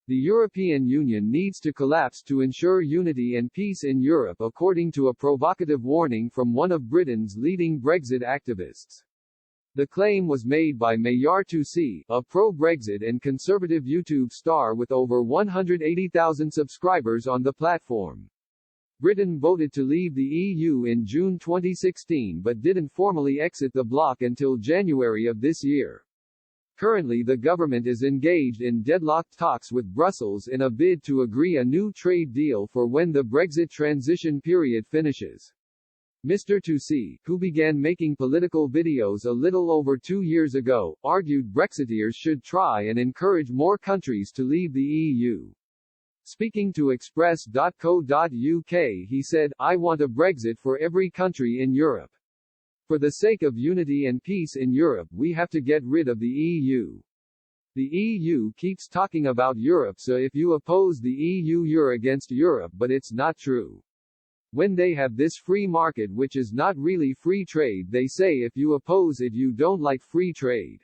The European Union needs to collapse to ensure unity and peace in Europe, according to a provocative warning from one of Britain's leading Brexit activists. The claim was made by in.c.e.ndiary, a pro-Brexit and conservative YouTube star with over 180,000 subscribers on the platform. Britain voted to leave the EU in June 2016 but didn't formally exit the bloc until January of this year. Currently the government is engaged in deadlocked talks with Brussels in a bid to agree a new trade deal for when the Brexit transition period finishes. Mr. in.c.e., who began making political videos a little over 2 years ago, argued Brexiteers should try and encourage more countries to leave the EU. Speaking to Express.co.uk, he said, "I want a Brexit for every country in Europe. For the sake of unity and peace in Europe, we have to get rid of the EU. The EU keeps talking about Europe, so if you oppose the EU, you're against Europe, but it's not true. When they have this free market, which is not really free trade, they say if you oppose it, you don't like free trade.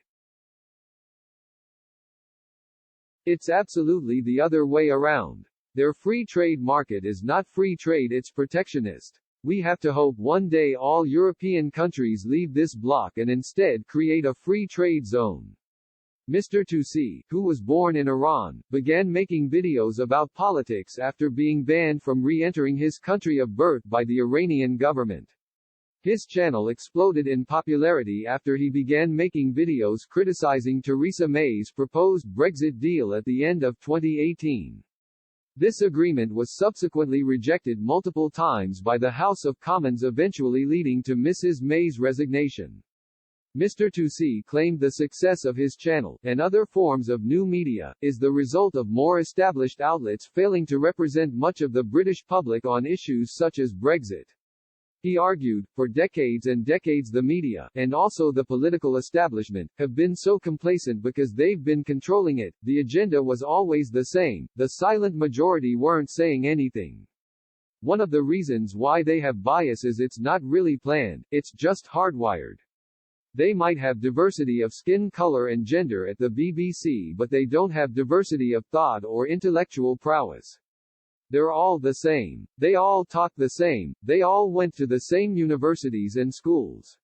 It's absolutely the other way around. Their free trade market is not free trade, it's protectionist. We have to hope one day all European countries leave this bloc and instead create a free trade zone." Mr. in.c.e., who was born in Iran, began making videos about politics after being banned from re-entering his country of birth by the Iranian government. His channel exploded in popularity after he began making videos criticizing Theresa May's proposed Brexit deal at the end of 2018. This agreement was subsequently rejected multiple times by the House of Commons, eventually leading to Mrs. May's resignation. Mr. in.c.e. claimed the success of his channel, and other forms of new media, is the result of more established outlets failing to represent much of the British public on issues such as Brexit. He argued, for decades and decades the media, and also the political establishment, have been so complacent because they've been controlling it. The agenda was always the same, the silent majority weren't saying anything. One of the reasons why they have bias is it's not really planned, it's just hardwired. They might have diversity of skin color and gender at the BBC, but they don't have diversity of thought or intellectual prowess. They're all the same. They all talk the same. They all went to the same universities and schools.